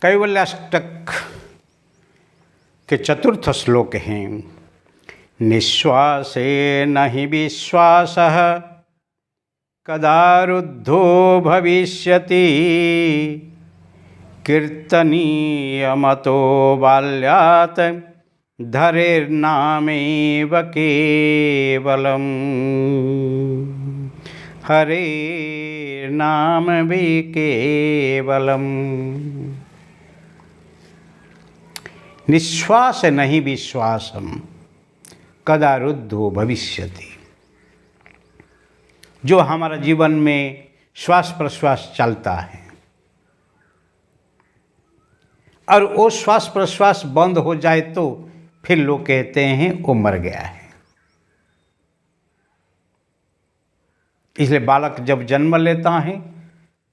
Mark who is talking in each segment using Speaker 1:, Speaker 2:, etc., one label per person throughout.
Speaker 1: कैवल्याष्टक के चतुर्थ श्लोक हैं। निश्वासे नहि विश्वासः कदा रुद्धो भविष्यति कीर्तनीयमतो बाल्यात् धरेर्नामेव केवलम्। हरेर्नाम भी केवलम्। निश्वास नहीं विश्वासम कदा रुद्धो भविष्यति। जो हमारा जीवन में श्वास प्रश्वास चलता है और वो श्वास प्रश्वास बंद हो जाए तो फिर लोग कहते हैं वो मर गया है। इसलिए बालक जब जन्म लेता है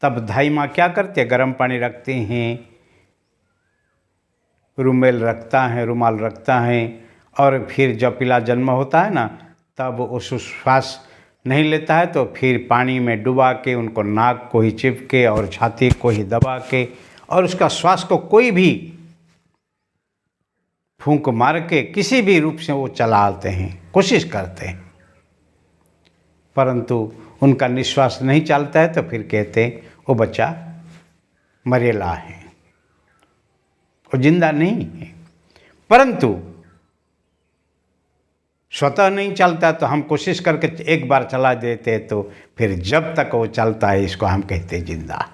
Speaker 1: तब दाई माँ क्या करते हैं, गर्म पानी रखते हैं, रुमाल रखता है और फिर जब पिला जन्म होता है ना तब उस श्वास नहीं लेता है तो फिर पानी में डुबा के उनको नाक को ही चिपके और छाती को ही दबा के और उसका श्वास को कोई भी फूंक मार के किसी भी रूप से वो चलाते हैं, कोशिश करते हैं, परंतु उनका निश्वास नहीं चलता है तो फिर कहते हैं वो बच्चा मरेला है, वो जिंदा नहीं है। परंतु स्वतः नहीं चलता तो हम कोशिश करके एक बार चला देते तो फिर जब तक वो चलता है इसको हम कहते जिंदा।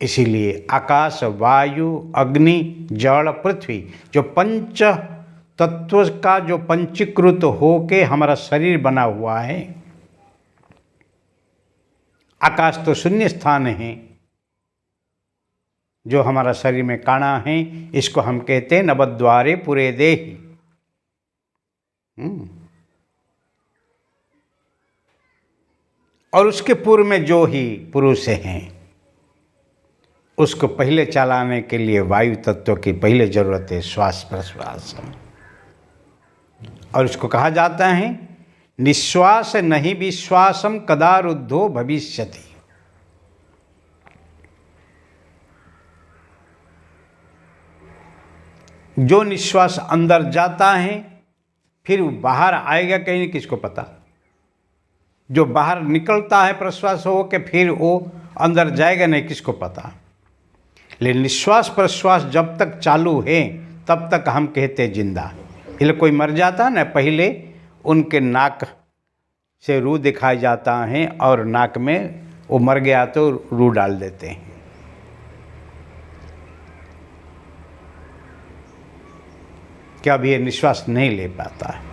Speaker 1: इसीलिए आकाश, वायु, अग्नि, जल, पृथ्वी जो पंच तत्व का जो पंचीकृत होके हमारा शरीर बना हुआ है। आकाश तो शून्य स्थान है जो हमारा शरीर में काणा है, इसको हम कहते हैं नवद्वारे पूरे देहि। और उसके पूर्व में जो ही पुरुष हैं उसको पहले चलाने के लिए वायु तत्व की पहले जरूरत है श्वास प्रश्वास। और उसको कहा जाता है निश्वास नहीं विश्वासम कदा रुद्धो भविष्यति। जो निश्वास अंदर जाता है फिर बाहर आएगा कहीं नहीं, किसको पता। जो बाहर निकलता है प्रश्वास हो के फिर वो अंदर जाएगा नहीं, किसको पता। लेकिन निश्वास प्रश्वास जब तक चालू है तब तक हम कहते जिंदा। इसलिए कोई मर जाता है ना, पहले उनके नाक से रूह दिखाई जाता है और नाक में वो मर गया तो रूह डाल देते हैं। क्या अभी ये निश्वास नहीं ले पाता है।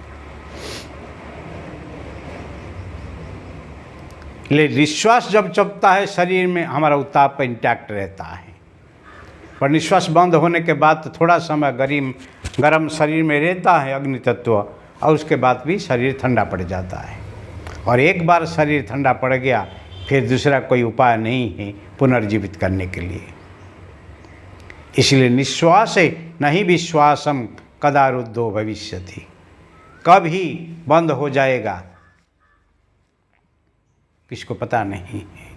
Speaker 1: लेकिन निश्वास जब चलता है शरीर में हमारा उत्ताप इंटैक्ट रहता है, पर निश्वास बंद होने के बाद तो थोड़ा समय गरम शरीर में रहता है अग्नि तत्व और उसके बाद भी शरीर ठंडा पड़ जाता है। और एक बार शरीर ठंडा पड़ गया फिर दूसरा कोई उपाय नहीं है पुनर्जीवित करने के लिए। इसलिए निश्वास नहीं विश्वासम कदा रुद्धो भविष्यति, कब ही बंद हो जाएगा किसको पता नहीं है।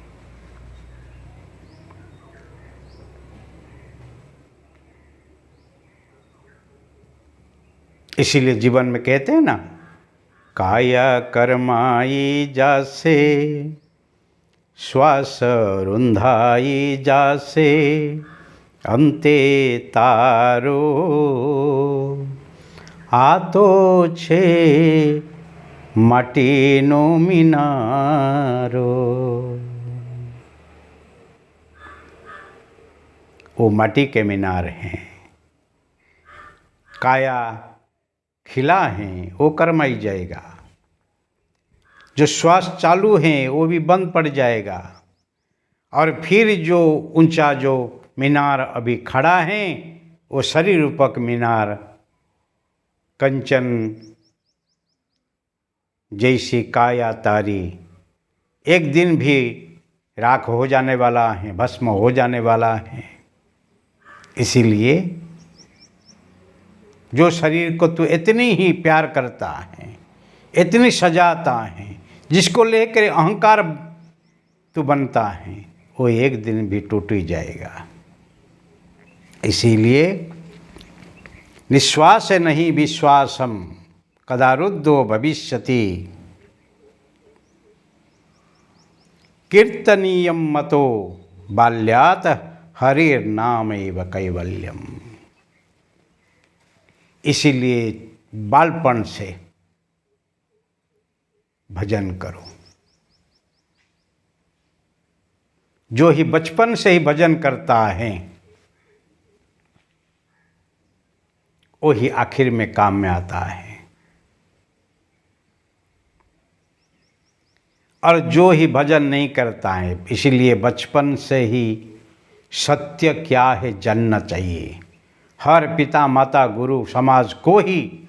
Speaker 1: इसीलिए जीवन में कहते हैं ना काया कर्माई जासे श्वास रुंधाई जासे अंते तारो आतो छे माटीनो मीनारो। वो माटी के मीनार हैं, काया खिला है वो कर्माई जाएगा, जो श्वास चालू है वो भी बंद पड़ जाएगा और फिर जो ऊंचा जो मीनार अभी खड़ा है वो शरीर रूपक मीनार कंचन जैसी काया तारी एक दिन भी राख हो जाने वाला है, भस्म हो जाने वाला है। इसीलिए जो शरीर को तू इतनी ही प्यार करता है, इतनी सजाता है, जिसको लेकर अहंकार तू बनता है, वो एक दिन भी टूट ही जाएगा। इसीलिए निश्वास नहीं विश्वासम कदा रुद्धो भविष्यति, कीर्तनीयम मतो बाल्यात हरिर्नामैव कैवल्यम। इसीलिए बालपन से भजन करो। जो ही बचपन से ही भजन करता है वो ही आखिर में काम में आता है। और जो ही भजन नहीं करता है, इसीलिए बचपन से ही सत्य क्या है जानना चाहिए। हर पिता माता गुरु समाज को ही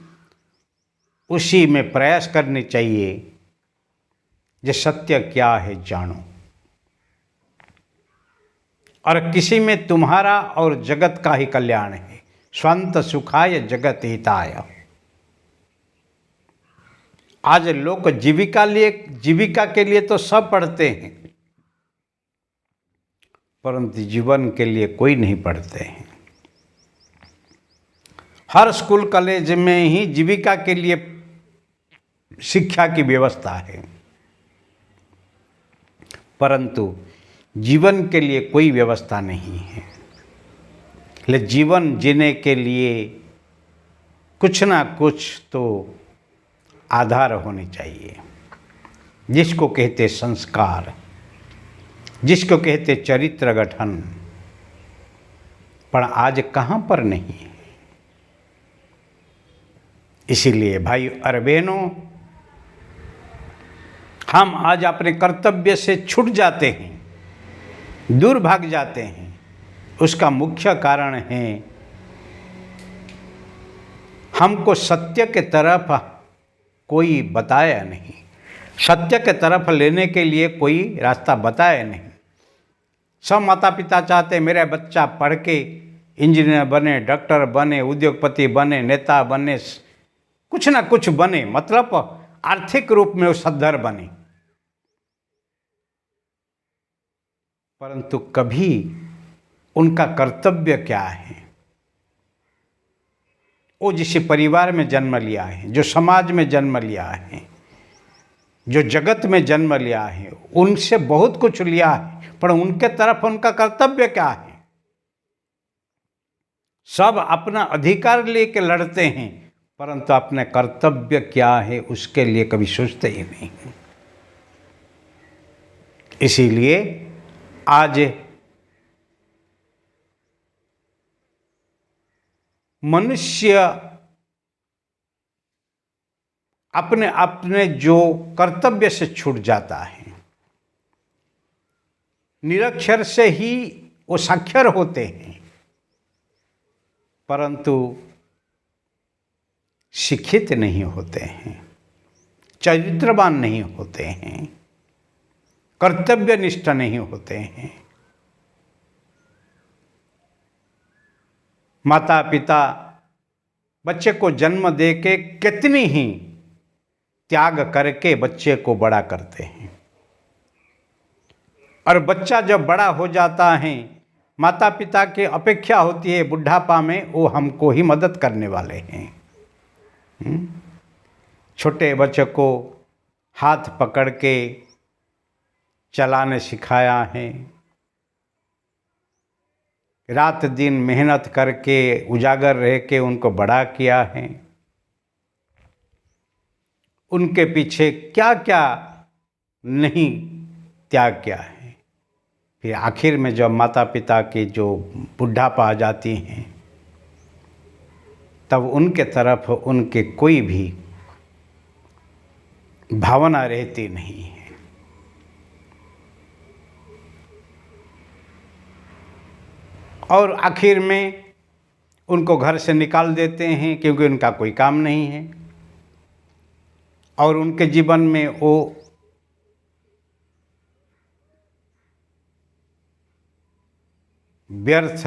Speaker 1: उसी में प्रयास करनी चाहिए ये सत्य क्या है जानो। और किसी में तुम्हारा और जगत का ही कल्याण है। स्वांत सुखाय जगत हिताय। आज लोग जीविका के लिए तो सब पढ़ते हैं, परंतु जीवन के लिए कोई नहीं पढ़ते हैं। हर स्कूल कॉलेज में ही जीविका के लिए शिक्षा की व्यवस्था है, परंतु जीवन के लिए कोई व्यवस्था नहीं है। लेकिन जीवन जीने के लिए कुछ ना कुछ तो आधार होनी चाहिए, जिसको कहते संस्कार, जिसको कहते चरित्र गठन। पर आज कहाँ पर नहीं है। इसीलिए भाई और बहनों, हम आज अपने कर्तव्य से छूट जाते हैं, दूर भाग जाते हैं। उसका मुख्य कारण है हमको सत्य के तरफ कोई बताया नहीं, सत्य के तरफ लेने के लिए कोई रास्ता बताया नहीं। सब माता पिता चाहते मेरा बच्चा पढ़ के इंजीनियर बने, डॉक्टर बने, उद्योगपति बने, नेता बने, कुछ ना कुछ बने, मतलब आर्थिक रूप में वो सद्धर बने। परंतु कभी उनका कर्तव्य क्या है, वो जिस परिवार में जन्म लिया है, जो समाज में जन्म लिया है, जो जगत में जन्म लिया है, उनसे बहुत कुछ लिया है, पर उनके तरफ उनका कर्तव्य क्या है। सब अपना अधिकार लेके लड़ते हैं, परंतु अपने कर्तव्य क्या है उसके लिए कभी सोचते ही नहीं। इसीलिए आज मनुष्य अपने अपने जो कर्तव्य से छूट जाता है। निरक्षर से ही वो साक्षर होते हैं, परंतु शिक्षित नहीं होते हैं, चरित्रवान नहीं होते हैं, कर्तव्यनिष्ठ नहीं होते हैं। माता पिता बच्चे को जन्म दे के कितनी ही त्याग करके बच्चे को बड़ा करते हैं, और बच्चा जब बड़ा हो जाता है, माता पिता की अपेक्षा होती है बुढ़ापा में वो हमको ही मदद करने वाले हैं। छोटे बच्चे को हाथ पकड़ के चलाने सिखाया है, रात दिन मेहनत करके उजागर रह के उनको बड़ा किया है। उनके पीछे क्या क्या नहीं त्याग किया है। फिर आखिर में जब माता पिता की जो बुढ़ापा आ जाती हैं, तब उनके तरफ उनके कोई भी भावना रहती नहीं है। और आखिर में उनको घर से निकाल देते हैं, क्योंकि उनका कोई काम नहीं है, और उनके जीवन में वो व्यर्थ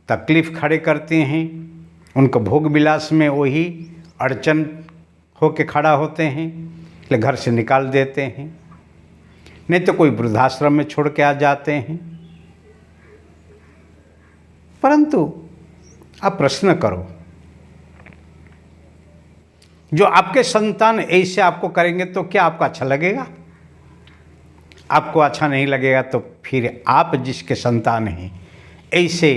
Speaker 1: तकलीफ खड़े करते हैं। उनको भोग विलास में वही अड़चन होके खड़ा होते हैं, इसलिए घर से निकाल देते हैं, नहीं तो कोई वृद्धाश्रम में छोड़ के आ जाते हैं। परंतु आप प्रश्न करो, जो आपके संतान ऐसे आपको करेंगे तो क्या आपको अच्छा लगेगा? आपको अच्छा नहीं लगेगा तो फिर आप जिसके संतान हैं ऐसे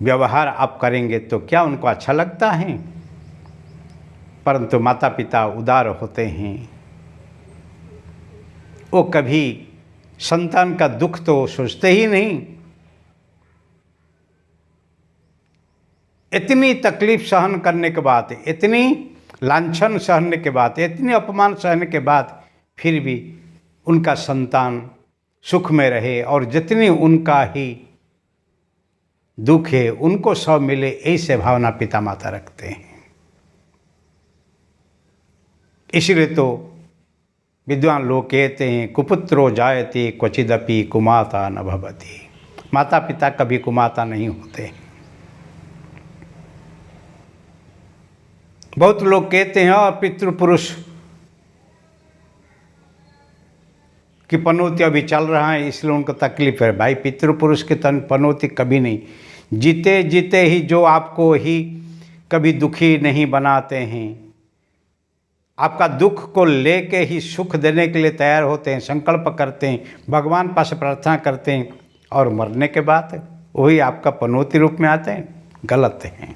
Speaker 1: व्यवहार आप करेंगे तो क्या उनको अच्छा लगता है? परंतु माता पिता उदार होते हैं, वो कभी संतान का दुख तो सोचते ही नहीं। इतनी तकलीफ सहन करने के बाद, इतनी लांछन सहने के बाद, इतने अपमान सहने के बाद फिर भी उनका संतान सुख में रहे और जितनी उनका ही दुख है उनको सब मिले, ऐसे भावना पिता माता रखते हैं। इसलिए तो विद्वान लोग कहते हैं, कुपुत्रो जायते क्वचिदपि कुमाता न भवति। माता पिता कभी कुमाता नहीं होते। बहुत लोग कहते हैं और पितृपुरुष की पनौती अभी चल रहा है इसलिए उनको तकलीफ है। भाई पितृपुरुष की पनौती कभी नहीं, जीते जीते ही जो आपको ही कभी दुखी नहीं बनाते हैं, आपका दुख को लेके ही सुख देने के लिए तैयार होते हैं, संकल्प करते हैं, भगवान पास प्रार्थना करते हैं और मरने के बाद वही आपका पनौती रूप में आते हैं, गलत हैं।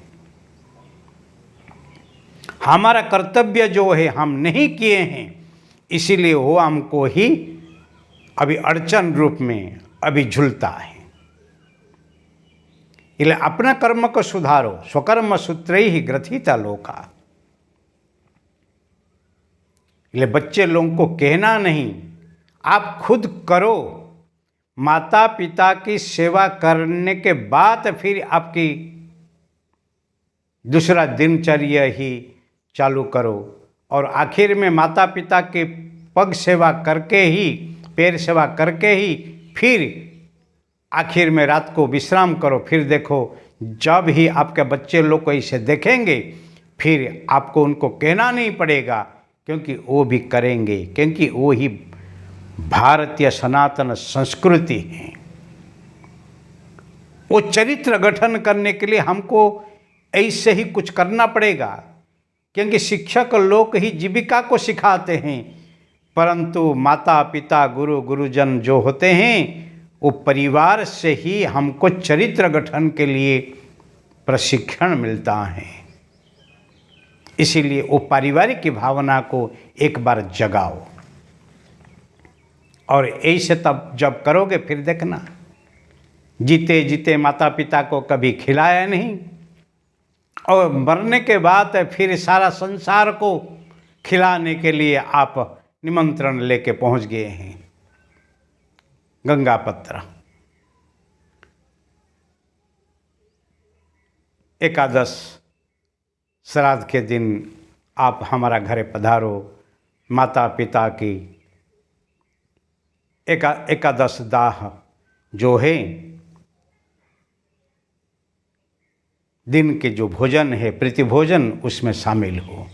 Speaker 1: हमारा कर्तव्य जो है हम नहीं किए हैं, इसीलिए वो हमको ही अभी अड़चन रूप में अभी झूलता है। इसलिए अपना कर्म को सुधारो, स्वकर्म सूत्रै ही ग्रथिता लोका। इसलिए बच्चे लोगों को कहना नहीं, आप खुद करो। माता पिता की सेवा करने के बाद फिर आपकी दूसरा दिनचर्या ही चालू करो और आखिर में माता पिता के पग सेवा करके ही, पैर सेवा करके ही फिर आखिर में रात को विश्राम करो। फिर देखो जब ही आपके बच्चे लोग को इसे देखेंगे फिर आपको उनको कहना नहीं पड़ेगा, क्योंकि वो भी करेंगे, क्योंकि वो ही भारतीय सनातन संस्कृति है। वो चरित्र गठन करने के लिए हमको ऐसे ही कुछ करना पड़ेगा, क्योंकि शिक्षक लोग ही जीविका को सिखाते हैं, परंतु माता पिता गुरु गुरुजन जो होते हैं वो परिवार से ही हमको चरित्र गठन के लिए प्रशिक्षण मिलता है। इसीलिए वो पारिवारिक की भावना को एक बार जगाओ और ऐसे तब जब करोगे फिर देखना, जीते जीते माता पिता को कभी खिलाया नहीं और मरने के बाद फिर सारा संसार को खिलाने के लिए आप निमंत्रण लेके पहुंच गए हैं। गंगा पत्र एकादश श्राद्ध के दिन आप हमारा घर पधारो। माता पिता की एकादश दाह जो है, दिन के जो भोजन है प्रीति भोजन, उसमें शामिल हो।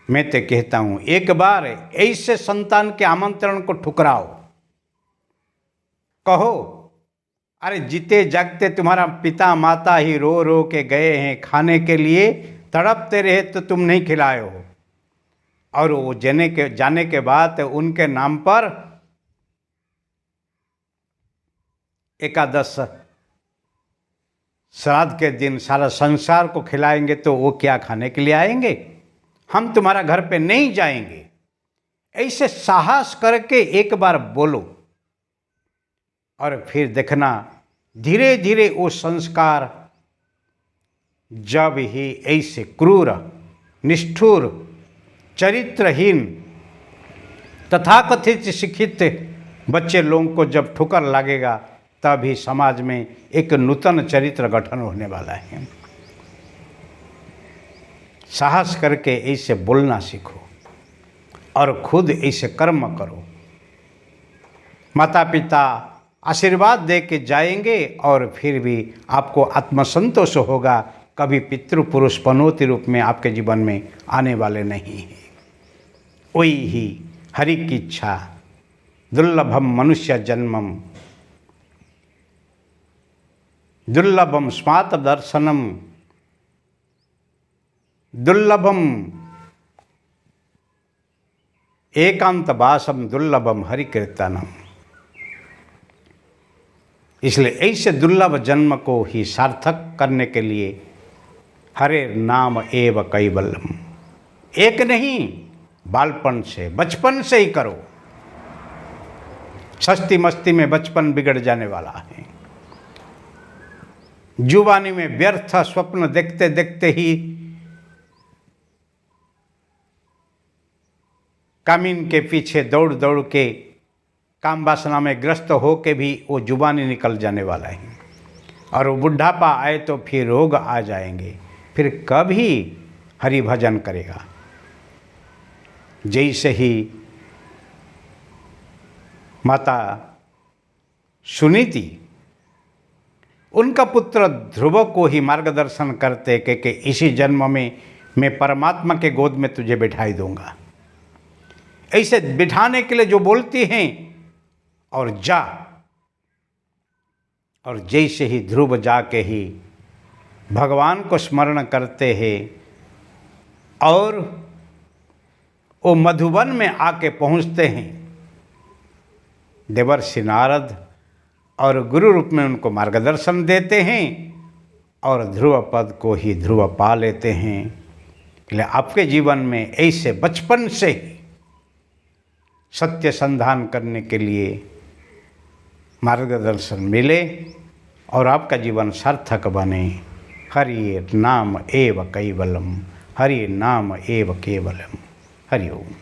Speaker 1: मैं तो कहता हूँ एक बार ऐसे संतान के आमंत्रण को ठुकराओ, कहो अरे जीते जागते तुम्हारा पिता माता ही रो रो के गए हैं, खाने के लिए तड़पते रहे तो तुम नहीं खिलाए हो, और वो जाने के बाद उनके नाम पर एकादश श्राद्ध के दिन सारा संसार को खिलाएंगे तो वो क्या खाने के लिए आएंगे? हम तुम्हारा घर पे नहीं जाएंगे। ऐसे साहस करके एक बार बोलो और फिर देखना धीरे धीरे वो संस्कार जब ही ऐसे क्रूर निष्ठुर चरित्रहीन तथाकथित शिक्षित बच्चे लोगों को जब ठुकर लगेगा तभी समाज में एक नूतन चरित्र गठन होने वाला है। साहस करके ऐसे बोलना सीखो और खुद ऐसे कर्म करो। माता पिता आशीर्वाद दे के जाएंगे और फिर भी आपको आत्मसंतोष होगा, कभी पितृपुरुष पनौती रूप में आपके जीवन में आने वाले नहीं हैं। वही ही हरि की इच्छा, दुर्लभम मनुष्य जन्मम, दुर्लभम स्मात दर्शनम, दुर्लभम एकांत वासम, दुर्लभम हरि कीर्तनम। इसलिए ऐसे दुर्लभ जन्म को ही सार्थक करने के लिए हरे नाम एव कैवल्यम, एक नहीं बालपन से, बचपन से ही करो। सस्ती मस्ती में बचपन बिगड़ जाने वाला है। जुवानी में व्यर्थ स्वप्न देखते देखते ही कामीन के पीछे दौड़ दौड़ के काम वासना में ग्रस्त हो के भी वो जुबानी निकल जाने वाला है। और वो बुढ़ापा आए तो फिर रोग आ जाएंगे, फिर कभी हरि भजन करेगा। जैसे ही माता सुनीति उनका पुत्र ध्रुव को ही मार्गदर्शन करते कि इसी जन्म में मैं परमात्मा के गोद में तुझे बिठाई दूंगा, ऐसे बिठाने के लिए जो बोलती हैं और जा। और जैसे ही ध्रुव जाके ही भगवान को स्मरण करते हैं और वो मधुवन में आके पहुँचते हैं, देवर्षि नारद और गुरु रूप में उनको मार्गदर्शन देते हैं और ध्रुव पद को ही ध्रुव पा लेते हैं। इसलिए आपके जीवन में ऐसे बचपन से ही सत्य संधान करने के लिए मार्गदर्शन मिले और आपका जीवन सार्थक बने। हरि नाम एव कैवलम, हरि नाम एव केवलम। हरि ओम।